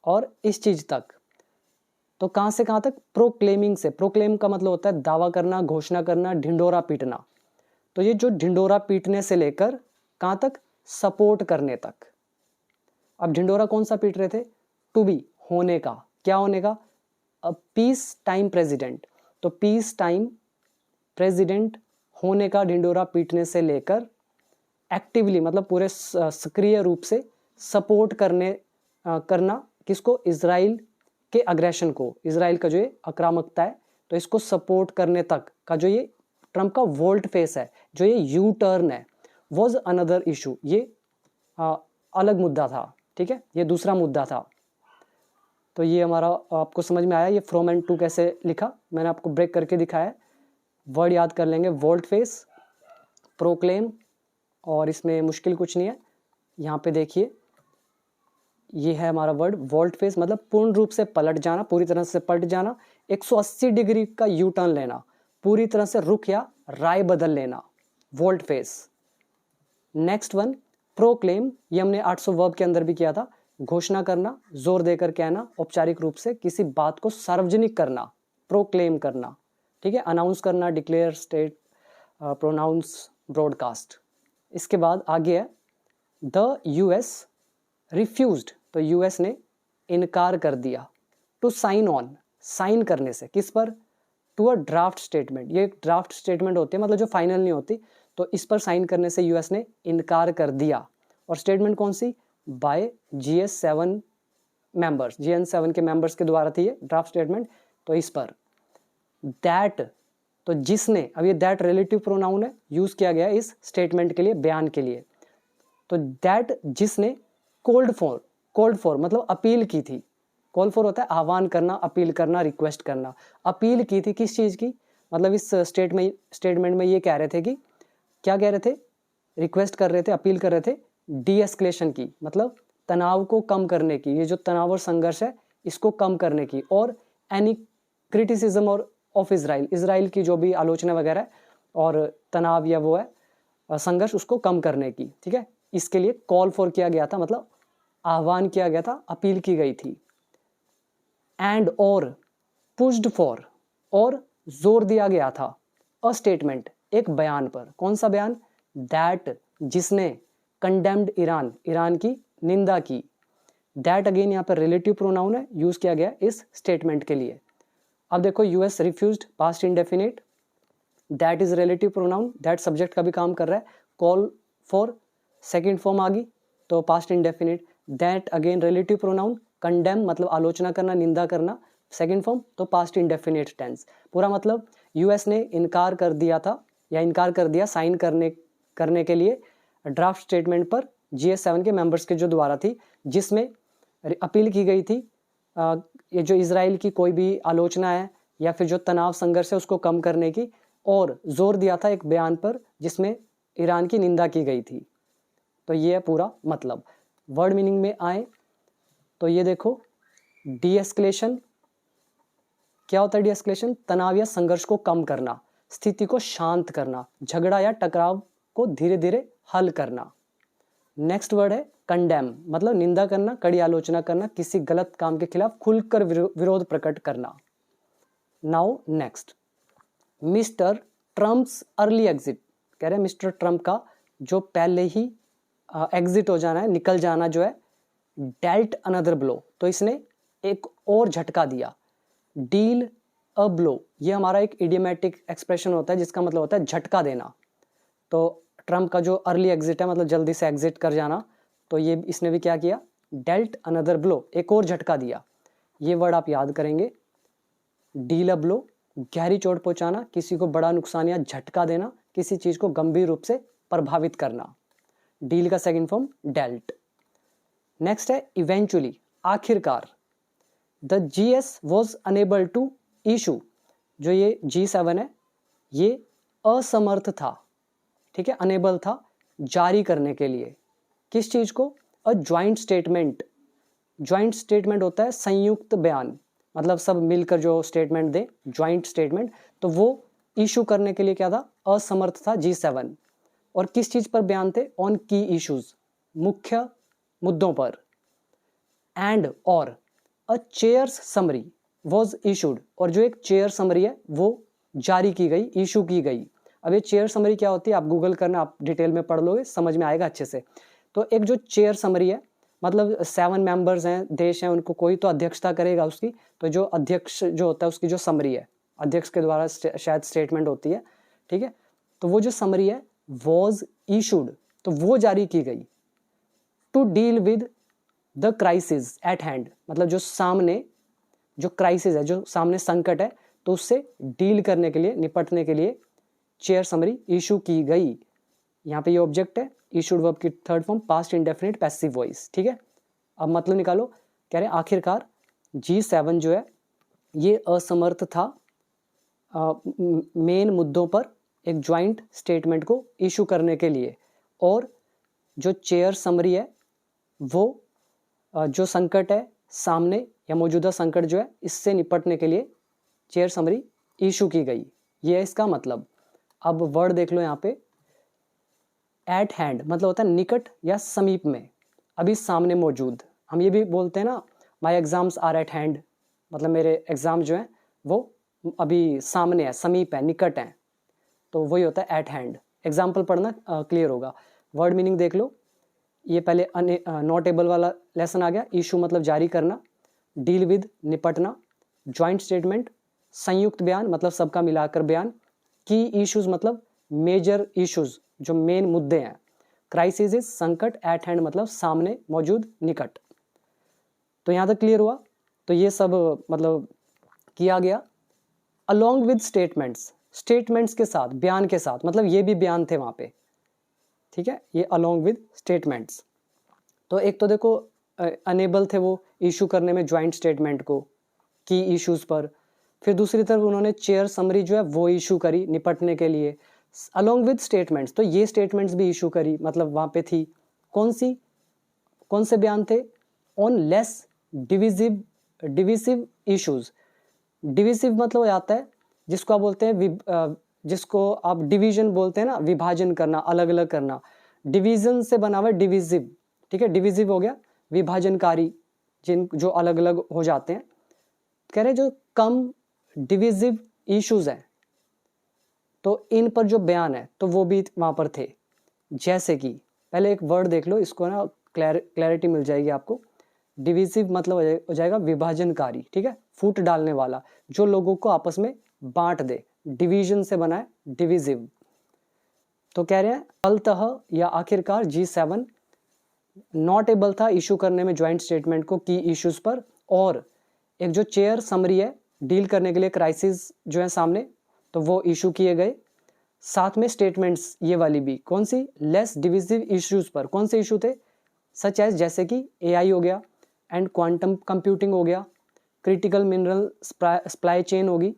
और इस चीज तक, तो कहां से कहां तक? प्रोक्लेमिंग से। प्रोक्लेम का मतलब होता है दावा करना, घोषणा करना, ढिंडोरा पीटना। तो ये जो ढिंडोरा पीटने से लेकर कहां तक? सपोर्ट करने तक। अब ढिंडोरा कौन सा पीट रहे थे? टू बी, होने का। क्या होने का? Peace time president. तो पीस टाइम प्रेसिडेंट होने का ढिंडोरा पीटने से लेकर एक्टिवली, मतलब पूरे सक्रिय रूप से सपोर्ट करना किसको? इजराइल के अग्रेशन को, इजराइल का जो ये आक्रामकता है, तो इसको सपोर्ट करने तक का जो ये ट्रम्प का वोल्ट फेस है, जो ये यू टर्न है, वॉज अनदर इशू। ये अलग मुद्दा था, ठीक है, ये दूसरा मुद्दा था। तो ये हमारा आपको समझ में आया, ये फ्रॉम एंड टू कैसे लिखा, मैंने आपको ब्रेक करके दिखाया है। वर्ड याद कर लेंगे, वोल्ट फेस, प्रोक्लेम, और इसमें मुश्किल कुछ नहीं है। यहाँ पे देखिए, ये है हमारा वर्ड वोल्ट फेस, मतलब पूर्ण रूप से पलट जाना, पूरी तरह से पलट जाना, 180 डिग्री का यू टर्न लेना, पूरी तरह से रुख या राय बदल लेना, volt face. Next one, proclaim, ये हमने 800 वर्ब के अंदर भी किया था। घोषणा करना, जोर देकर कहना, औपचारिक रूप से किसी बात को सार्वजनिक करना, प्रोक्लेम करना, ठीक है, अनाउंस करना, डिक्लेयर, स्टेट, प्रोनाउंस, ब्रॉडकास्ट। इसके बाद आगे है द यूएस रिफ्यूज्ड, तो यूएस ने इनकार कर दिया, टू साइन ऑन, साइन करने से, किस पर? To a draft statement. ये एक ड्राफ्ट स्टेटमेंट होती है, मतलब जो फाइनल नहीं होती, तो इस पर साइन करने से यूएस ने इनकार कर दिया। और स्टेटमेंट कौन सी? बाय GS7 मेंबर्स, GN7 के मेंबर्स के द्वारा थी ये ड्राफ्ट स्टेटमेंट। तो इस पर दैट, तो जिसने, अब ये दैट रिलेटिव प्रोनाउन है, यूज किया गया इस स्टेटमेंट के लिए, बयान के लिए। तो दैट, जिसने, कोल्ड फॉर मतलब अपील की थी। कॉल फॉर होता है आह्वान करना, अपील करना, रिक्वेस्ट करना। अपील की थी किस चीज की? मतलब इस स्टेटमेंट में ये कह रहे थे कि, क्या कह रहे थे? रिक्वेस्ट कर रहे थे, अपील कर रहे थे डी एस्केलेशन की, मतलब तनाव को कम करने की, ये जो तनाव और संघर्ष है इसको कम करने की, और एनी क्रिटिसिज्म और ऑफ इजराइल की जो भी आलोचना वगैरह है और तनाव या वो है संघर्ष, उसको कम करने की, ठीक है, इसके लिए कॉल फॉर किया गया था, मतलब आह्वान किया गया था, अपील की गई थी। एंड और पुश्ड फॉर, और जोर दिया गया था, अ स्टेटमेंट, एक बयान पर। कौन सा बयान? दैट, जिसने, कंडेम्ड ईरान, ईरान की निंदा की। दैट अगेन यहाँ पर रिलेटिव प्रोनाउन है, यूज किया गया इस स्टेटमेंट के लिए। अब देखो, US refused, past indefinite, that is relative pronoun, that subject का भी काम कर रहा है, कॉल फॉर सेकेंड फॉर्म आ गई तो past indefinite, that again relative pronoun, condemn मतलब आलोचना करना, निंदा करना, सेकेंड फॉर्म तो पास्ट इंडेफिनिट टेंस। पूरा मतलब यूएस ने इनकार कर दिया था, या इनकार कर दिया साइन करने के लिए ड्राफ्ट स्टेटमेंट पर GS7 के मेंबर्स के जो द्वारा थी, जिसमें अपील की गई थी ये जो इजराइल की कोई भी आलोचना है या फिर जो तनाव संघर्ष है उसको कम करने की, और जोर दिया था एक बयान पर जिसमें ईरान की निंदा की गई थी। तो ये है पूरा मतलब। वर्ड मीनिंग में आए तो ये देखो, डी एस्केलेशन क्या होता है? डी एस्केलेशन तनाव या संघर्ष को कम करना। स्थिति को शांत करना, झगड़ा या टकराव को धीरे धीरे हल करना। नेक्स्ट वर्ड है कंडेम, मतलब निंदा करना, कड़ी आलोचना करना, किसी गलत काम के खिलाफ खुलकर विरोध प्रकट करना। Now next, mister Trump's early exit, कह रहे हैं मिस्टर ट्रम्प का जो पहले ही एग्जिट हो जाना है, निकल जाना जो है, डेल्ट अनदर ब्लो, तो इसने एक और झटका दिया। डील अ ब्लो, ये हमारा एक इडियोमेटिक एक्सप्रेशन होता है जिसका मतलब होता है झटका देना। तो ट्रम्प का जो अर्ली एग्जिट है मतलब जल्दी से एग्जिट कर जाना, तो ये इसने भी क्या किया, डेल्ट अनदर ब्लो, एक और झटका दिया। ये वर्ड आप याद करेंगे, डील अ ब्लो, गहरी चोट पहुंचाना, किसी को बड़ा नुकसान या झटका देना, किसी चीज को गंभीर रूप से प्रभावित करना। डील का सेकंड फॉर्म डेल्ट। नेक्स्ट है इवेंचुअली, आखिरकार। The GS was unable to issue, जो ये G7 है ये असमर्थ था, ठीक है, अनेबल था जारी करने के लिए। किस चीज को, a joint statement. Joint statement होता है संयुक्त बयान, मतलब सब मिलकर जो स्टेटमेंट दे, ज्वाइंट स्टेटमेंट, तो वो इशू करने के लिए क्या था, असमर्थ था G7। और किस चीज पर बयान थे, ऑन की इश्यूज, मुख्य मुद्दों पर। एंड और अ चेयर्स समरी वॉज इशूड, और जो एक चेयर समरी है वो जारी की गई, इशू की गई। अब ये चेयर समरी क्या होती है आप गूगल करना, आप डिटेल में पढ़ लोगे, समझ में आएगा अच्छे से। तो एक जो चेयर समरी है, मतलब 7 मेंबर्स हैं, देश हैं, उनको कोई तो अध्यक्षता करेगा उसकी, तो जो अध्यक्ष जो होता है उसकी जो समरी है, अध्यक्ष के द्वारा शायद स्टेटमेंट होती है, ठीक है, तो वो जो समरी है वॉज इशूड, तो वो जारी की गई। To deal with the crisis at hand, मतलब जो सामने जो क्राइसिस है, जो सामने संकट है, तो उससे डील करने के लिए, निपटने के लिए चेयर समरी इशू की गई। यहाँ पे ये ऑब्जेक्ट है, इशूड वर्ब की third form past indefinite passive voice, ठीक है। अब मतलब निकालो, कह रहे हैं आखिरकार G7 जो है ये असमर्थ था मेन मुद्दों पर एक ज्वाइंट स्टेटमेंट को इशू करने के लिए, और जो चेयर समरी है वो जो संकट है सामने या मौजूदा संकट जो है इससे निपटने के लिए चेयर समरी इशू की गई। ये है इसका मतलब। अब वर्ड देख लो यहाँ पे, एट हैंड मतलब होता है निकट या समीप में, अभी सामने मौजूद। हम ये भी बोलते हैं ना, my exams are at hand, मतलब मेरे एग्जाम जो हैं वो अभी सामने है, समीप है, निकट है, तो वही होता है एट हैंड। एग्जाम्पल पढ़ना क्लियर होगा। वर्ड मीनिंग देख लो, ये पहले नॉट एबल वाला लेसन आ गया। इशू मतलब जारी करना, डील विद निपटना, ज्वाइंट स्टेटमेंट संयुक्त बयान मतलब सबका मिलाकर बयान, की इश्यूज मतलब मेजर इश्यूज जो मेन मुद्दे हैं, क्राइसिस संकट, एट हैंड मतलब सामने मौजूद, निकट। तो यहाँ तक क्लियर हुआ। तो ये सब मतलब किया गया अलोंग विद स्टेटमेंट्स, स्टेटमेंट्स के साथ, बयान के साथ, मतलब ये भी बयान थे वहाँ पे, ठीक है, ये अलोंग विद स्टेटमेंट्स। तो एक तो देखो अनेबल थे वो इशू करने में ज्वाइंट स्टेटमेंट को की इश्यूज पर, फिर दूसरी तरफ उन्होंने चेयर समरी जो है वो इशू करी निपटने के लिए अलोंग विद स्टेटमेंट्स, तो ये स्टेटमेंट्स भी इशू करी, मतलब वहाँ पे थी कौन से बयान थे, on less divisive issues. Divisive मतलब हो जाता है जिसको आप बोलते हैं जिसको आप डिवीजन बोलते हैं ना, विभाजन करना, अलग अलग करना, डिवीजन से बना हुआ डिविजिव, ठीक है, डिविजिव हो गया विभाजनकारी, जिन जो अलग अलग हो जाते हैं। कह रहे जो कम डिविजिव इश्यूज हैं तो इन पर जो बयान है तो वो भी वहां पर थे। जैसे कि पहले एक वर्ड देख लो, इसको ना क्लैरिटी मिल जाएगी आपको। डिविजिव मतलब हो जाएगा विभाजनकारी, ठीक है, फूट डालने वाला, जो लोगों को आपस में बांट दे, डिवीजन से बना है डिविजिव। तो कह रहे हैं फलतः या आखिरकार G7 नॉट एबल था इशू करने में ज्वाइंट स्टेटमेंट को की इश्यूज पर, और एक जो चेयर समरी है डील करने के लिए क्राइसिस जो है सामने, तो वो इशू किए गए। साथ में स्टेटमेंट्स ये वाली भी, कौन सी, लेस डिविजिव इश्यूज पर। कौन से इशू थे, सच एज जैसे कि AI हो गया, एंड क्वांटम कंप्यूटिंग हो गया, क्रिटिकल मिनरल सप्लाई चेन होगी,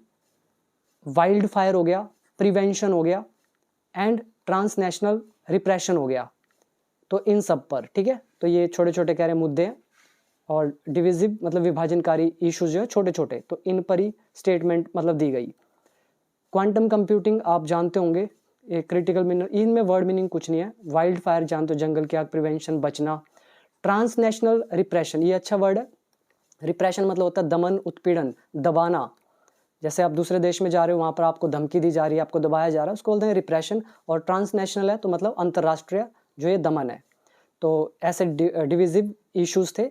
वाइल्ड फायर हो गया, प्रिवेंशन हो गया, एंड ट्रांसनेशनल रिप्रेशन हो गया। तो इन सब पर, ठीक है, तो ये छोटे छोटे कह रहे मुद्दे हैं, और डिविजिव मतलब विभाजनकारी इश्यूज जो है छोटे छोटे, तो इन पर ही स्टेटमेंट मतलब दी गई। क्वांटम कंप्यूटिंग आप जानते होंगे, एक क्रिटिकल मिनरल, इनमें वर्ड मीनिंग कुछ नहीं है। वाइल्ड फायर जानते हो, जंगल की आग, प्रिवेंशन बचना। ट्रांसनेशनल रिप्रेशन, ये अच्छा वर्ड है। रिप्रेशन मतलब होता है दमन, उत्पीड़न, दबाना। जैसे आप दूसरे देश में जा रहे हो, वहाँ पर आपको धमकी दी जा रही है, आपको दबाया जा रहा है, उसको बोलते हैं रिप्रेशन। और ट्रांसनेशनल है तो मतलब अंतर्राष्ट्रीय जो ये दमन है। तो ऐसे डिविजिव इश्यूज थे,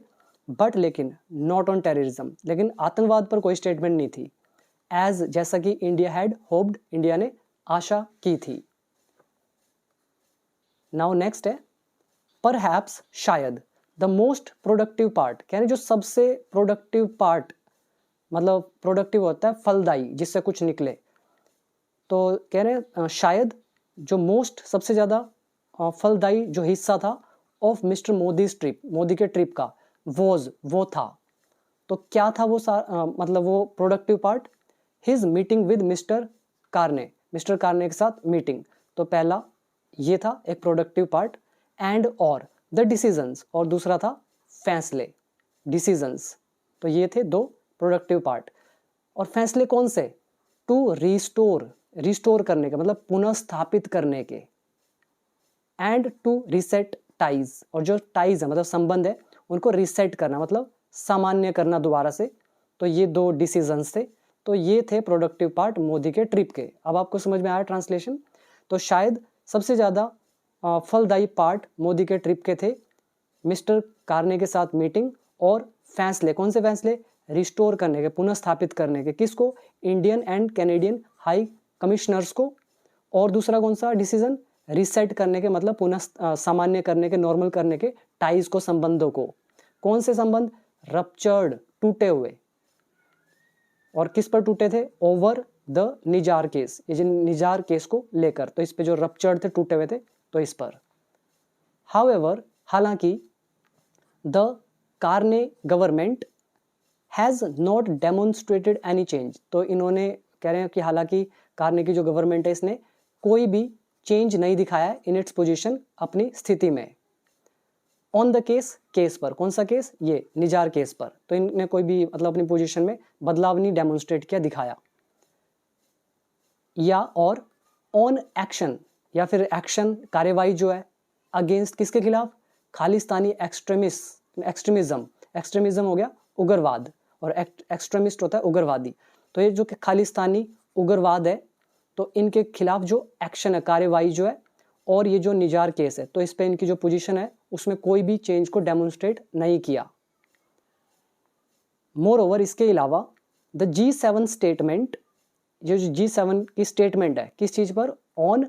बट लेकिन नॉट ऑन टेररिज्म, लेकिन आतंकवाद पर कोई स्टेटमेंट नहीं थी। एज जैसा कि इंडिया हैड होप्ड, इंडिया ने आशा की थी। नाउ नेक्स्ट है परहैप्स, शायद, द मोस्ट प्रोडक्टिव पार्ट, कह रहे जो सबसे प्रोडक्टिव पार्ट, मतलब प्रोडक्टिव होता है फलदायी, जिससे कुछ निकले। तो कह रहे शायद जो मोस्ट, सबसे ज़्यादा फलदायी जो हिस्सा था of mister Modi's trip, Modi के ट्रिप का, वो था। तो क्या था वो मतलब वो productive part? His meeting with mister Carney, mister Carney के साथ मीटिंग। तो पहला ये था एक प्रोडक्टिव पार्ट। एंड और द डिसीजंस, और दूसरा था फैसले, डिसीजंस। तो ये थे दो प्रोडक्टिव पार्ट। और फैसले कौन से? टू रिस्टोर, रिस्टोर करने के मतलब पुनः स्थापित करने के। एंड टू रिसेट टाइज, और जो टाइज है मतलब संबंध है, उनको रिसेट करना मतलब सामान्य करना दोबारा से। तो ये दो डिसीजंस थे। तो ये थे प्रोडक्टिव पार्ट मोदी के ट्रिप के। अब आपको समझ में आया ट्रांसलेशन? तो शायद सबसे ज़्यादा फलदायी पार्ट मोदी के ट्रिप के थे मिस्टर कार्ने के साथ मीटिंग, और फैसले, कौन से फैसले? रिस्टोर करने के, पुनः स्थापित करने के। किसको? Indian and Canadian high commissioners को। और दूसरा कौन सा डिसीजन? रिसेट करने के मतलब पुनः सामान्य करने के, नॉर्मल करने के टाइज को, संबंधों को। कौन से संबंध? रप्चर्ड, टूटे हुए। और किस पर टूटे थे? ओवर द निजार केस, ये जो निजार केस को लेकर। तो इस पे जो रप्चर्ड थे, टूटे हुए थे, तो इस पर। हाउएवर, हालांकि the Carney government has not demonstrated any change, तो इन्होंने कह रहे हैं कि हालांकि कार्ने की जो गवर्नमेंट है, इसने कोई भी चेंज नहीं दिखाया इन इट्स पोजीशन, अपनी स्थिति में। ऑन द केस, केस पर, कौन सा केस? ये निजार केस पर। तो इन्होंने कोई भी मतलब अपनी पोजीशन में बदलाव नहीं डेमोन्स्ट्रेट किया, दिखाया। या और ऑन एक्शन, या फिर एक्शन, कार्यवाही जो है अगेंस्ट, किसके खिलाफ? खालिस्तानी एक्सट्रीमिज्म। एक्सट्रीमिज्म हो गया उग्रवाद, और एक्सट्रीमिस्ट होता है उग्रवादी। तो ये जो खालिस्तानी उग्रवाद है, तो इनके खिलाफ जो एक्शन है, कार्यवाही जो है, और ये जो निजार केस है, तो इस पे इनकी जो पोजीशन है उसमें कोई भी चेंज को डेमोन्स्ट्रेट नहीं किया। मोर ओवर, इसके अलावा द G7 स्टेटमेंट, जो G7 की स्टेटमेंट है, किस चीज पर? ऑन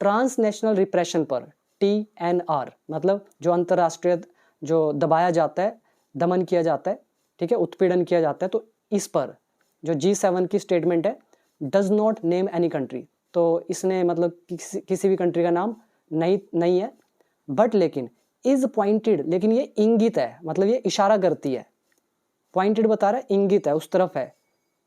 ट्रांसनेशनल रिप्रेशन पर, TNR, मतलब जो अंतरराष्ट्रीय जो दबाया जाता है, दमन किया जाता है, ठीक है, उत्पीड़न किया जाता है, तो इस पर जो G7 की स्टेटमेंट है, does not name any country. तो इसने मतलब किसी भी कंट्री का नाम नहीं है। बट लेकिन इज पॉइंटेड, लेकिन ये इंगित है, मतलब ये इशारा करती है। पॉइंटेड बता रहा है, इंगित है, उस तरफ है।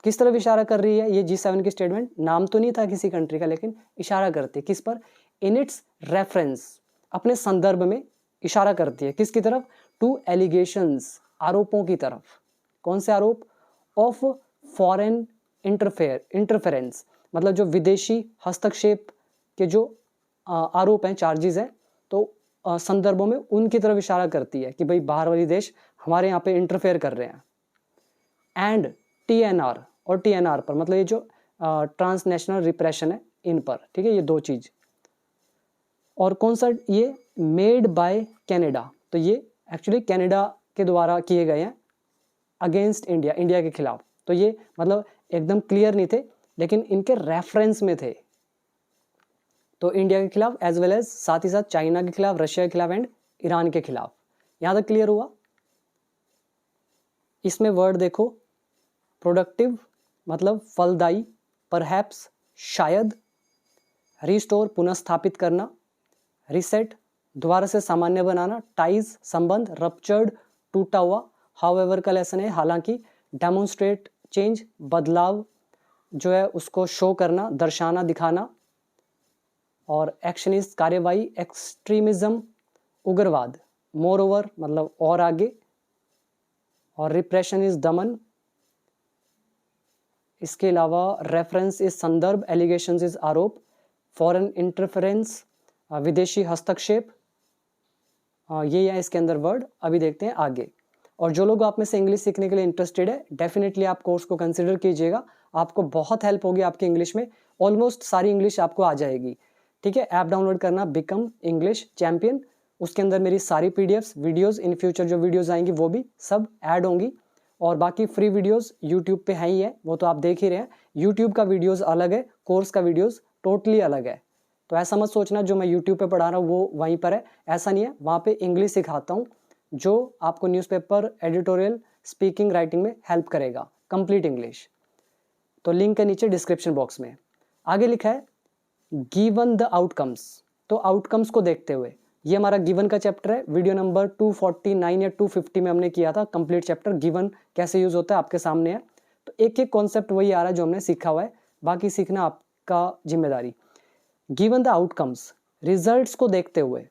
किस तरफ इशारा कर रही है ये G7 की स्टेटमेंट? नाम तो नहीं था किसी कंट्री का, लेकिन इशारा करती है किस पर? इन इट्स रेफरेंस, अपने संदर्भ में इशारा करती है। किसकी तरफ? टू एलिगेशंस, आरोपों की तरफ। कौन से आरोप? ऑफ फॉरेन इंटरफेरेंस, मतलब जो विदेशी हस्तक्षेप के जो आरोप हैं, चार्जेस हैं, तो संदर्भों में उनकी तरफ इशारा करती है कि भाई बाहर वाली देश हमारे यहाँ पे इंटरफेयर कर रहे हैं। एंड TNR, और TNR पर मतलब ये जो ट्रांसनेशनल रिप्रेशन है, इन पर, ठीक है, ये दो चीज। और कौन सा? ये मेड बाय कनाडा, तो ये एक्चुअली कनाडा के द्वारा किए गए हैं अगेंस्ट इंडिया, इंडिया के खिलाफ। तो ये मतलब एकदम क्लियर नहीं थे, लेकिन इनके रेफरेंस में थे। तो इंडिया के खिलाफ एज वेल एज साथ ही साथ चाइना के खिलाफ, रशिया के खिलाफ एंड ईरान के खिलाफ। यहां तक क्लियर हुआ? इसमें वर्ड देखो, प्रोडक्टिव मतलब फलदायी, परहैप्स शायद, रिस्टोर पुनः स्थापित करना, रिसेट दोबारा से सामान्य बनाना, टाइज संबंध, रप्चर्ड टूटा हुआ, हाउएवर का लेसन है हालांकि, डेमोन्स्ट्रेट चेंज बदलाव जो है उसको शो करना, दर्शाना, दिखाना, और एक्शन इज कार्यवाही, एक्सट्रीमिज्म उग्रवाद, मोर ओवर मतलब और आगे, और रिप्रेशन इज दमन, इसके अलावा रेफरेंस इज संदर्भ, एलिगेशंस इज आरोप, फॉरेन इंटरफेरेंस विदेशी हस्तक्षेप, ये है इसके अंदर वर्ड। अभी देखते हैं आगे। और जो लोग आप में से इंग्लिश सीखने के लिए इंटरेस्टेड है, डेफिनेटली आप कोर्स को कंसिडर कीजिएगा, आपको बहुत हेल्प होगी आपकी इंग्लिश में, ऑलमोस्ट सारी इंग्लिश आपको आ जाएगी। ठीक है, ऐप डाउनलोड करना बिकम इंग्लिश चैंपियन, उसके अंदर मेरी सारी पीडीएफ्स, वीडियोस, इन फ्यूचर जो वीडियोस आएंगी वो भी सब ऐड होंगी। और बाकी फ्री वीडियोस यूट्यूब पे है ही है, वो तो आप देख ही रहे हैं। यूट्यूब का वीडियोस अलग है, कोर्स का वीडियोस टोटली अलग है। तो ऐसा मत सोचना जो मैं यूट्यूब पे पढ़ा रहा हूँ वो वहीं पर है, ऐसा नहीं है। वहाँ पे इंग्लिश सिखाता हूँ जो आपको न्यूज़पेपर, एडिटोरियल, स्पीकिंग, राइटिंग में हेल्प करेगा, कंप्लीट इंग्लिश। तो लिंक है नीचे डिस्क्रिप्शन बॉक्स में। आगे लिखा है गिवन द आउटकम्स। तो आउटकम्स को देखते हुए, ये हमारा गिवन का चैप्टर है, वीडियो नंबर 249 या 250 में हमने किया था कंप्लीट चैप्टर, गिवन कैसे यूज होता है आपके सामने है। तो एक एक कॉन्सेप्ट वही आ रहा है जो हमने सीखा हुआ है, बाकी सीखना आपका जिम्मेदारी। गिवन द आउटकम्स, रिजल्ट्स को देखते हुए,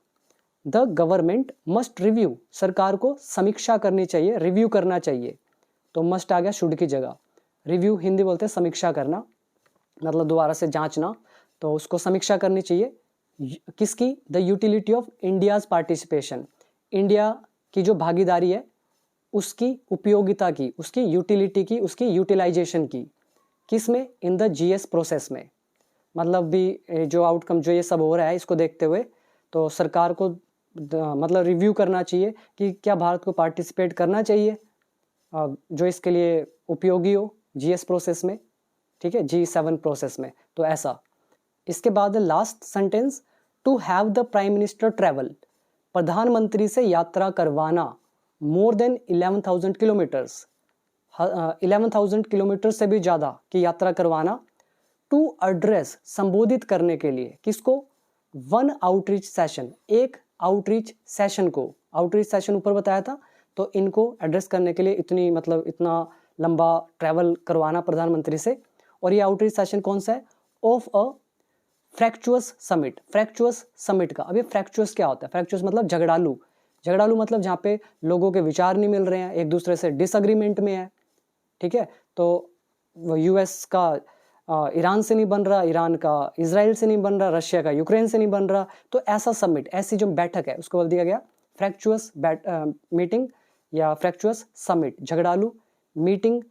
द गवर्नमेंट मस्ट रिव्यू, सरकार को समीक्षा करनी चाहिए, रिव्यू करना चाहिए। तो मस्ट आ गया शुड की जगह, रिव्यू हिंदी बोलते हैं समीक्षा करना, मतलब दोबारा से जांचना, तो उसको समीक्षा करनी चाहिए। किसकी? The utility of India's participation, India की जो भागीदारी है उसकी उपयोगिता की, उसकी यूटिलिटी की, उसकी यूटिलाइजेशन की। किस में? इन द जीएस प्रोसेस में। मतलब भी जो आउटकम जो ये सब हो रहा है इसको देखते हुए तो सरकार को मतलब रिव्यू करना चाहिए कि क्या भारत को पार्टिसिपेट करना चाहिए जो इसके लिए उपयोगी हो जीएस प्रोसेस में। ठीक है, G7 प्रोसेस में। तो ऐसा। इसके बाद last sentence, to have the prime minister travel, प्रधानमंत्री से यात्रा करवाना मोर देन 11,000 किलोमीटर्स, 11,000 किलोमीटर से भी ज़्यादा की यात्रा करवाना, टू एड्रेस, संबोधित करने के लिए, किसको? वन आउटरीच सेशन, एक आउटरीच सेशन को। आउटरीच सेशन ऊपर बताया था, तो इनको एड्रेस करने के लिए इतनी मतलब इतना लंबा ट्रैवल करवाना प्रधानमंत्री से। और ये आउटरीच सेशन कौन सा है? Of a fractious summit. Fractious summit का, अब ये फ्रैक्चुअस क्या होता है? फ्रैक्चुअस मतलब झगड़ालू, झगड़ालू मतलब जहाँ पे लोगों के विचार नहीं मिल रहे हैं, एक दूसरे से डिसएग्रीमेंट में है। ठीक है, तो यूएस का ईरान से नहीं बन रहा, ईरान का इजराइल से नहीं बन रहा, रशिया का यूक्रेन से नहीं बन रहा, तो ऐसा समिट, ऐसी जो बैठक है उसको बोल दिया गया फ्रैक्चुअस मीटिंग या फ्रैक्चुअस समिट। झगड़ालू मीटिंग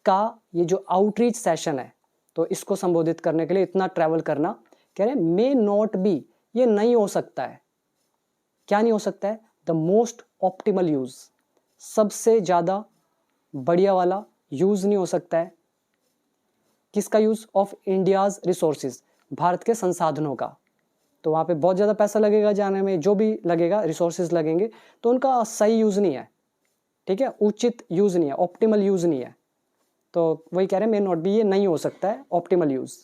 का ये जो आउटरीच सेशन है, तो इसको संबोधित करने के लिए इतना ट्रैवल करना, कह रहे मे नॉट बी, ये नहीं हो सकता है। क्या नहीं हो सकता है? द मोस्ट ऑप्टिमल यूज, सबसे ज्यादा बढ़िया वाला यूज नहीं हो सकता है। किसका use? Of India's resources, Bharat के संसाधनों का। तो वहाँ पे बहुत ज़्यादा पैसा लगेगा जाने में, जो भी लगेगा रिसोर्सेज लगेंगे, तो उनका सही यूज़ नहीं है। ठीक है, उचित यूज़ नहीं है, ऑप्टिमल यूज़ नहीं है। तो वही कह रहे हैं मे नॉट बी, ये नहीं हो सकता है ऑप्टिमल यूज़।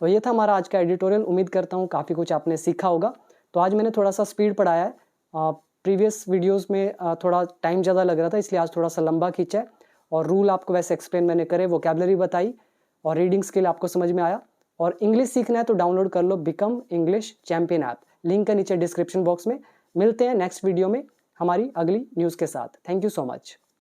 तो ये था हमारा आज का एडिटोरियल। उम्मीद करता हूँ काफ़ी कुछ आपने सीखा होगा। तो आज मैंने थोड़ा सा स्पीड पढ़ाया है, प्रीवियस वीडियोज़ में थोड़ा टाइम ज़्यादा लग रहा था, इसलिए आज थोड़ा सा लंबा खींचा है। और रूल आपको वैसे एक्सप्लेन मैंने करे, वोकैबुलरी बताई और रीडिंग स्किल आपको समझ में आया। और इंग्लिश सीखना है तो डाउनलोड कर लो become English champion app, link है नीचे डिस्क्रिप्शन बॉक्स में। मिलते हैं नेक्स्ट वीडियो में हमारी अगली न्यूज़ के साथ। Thank you so much.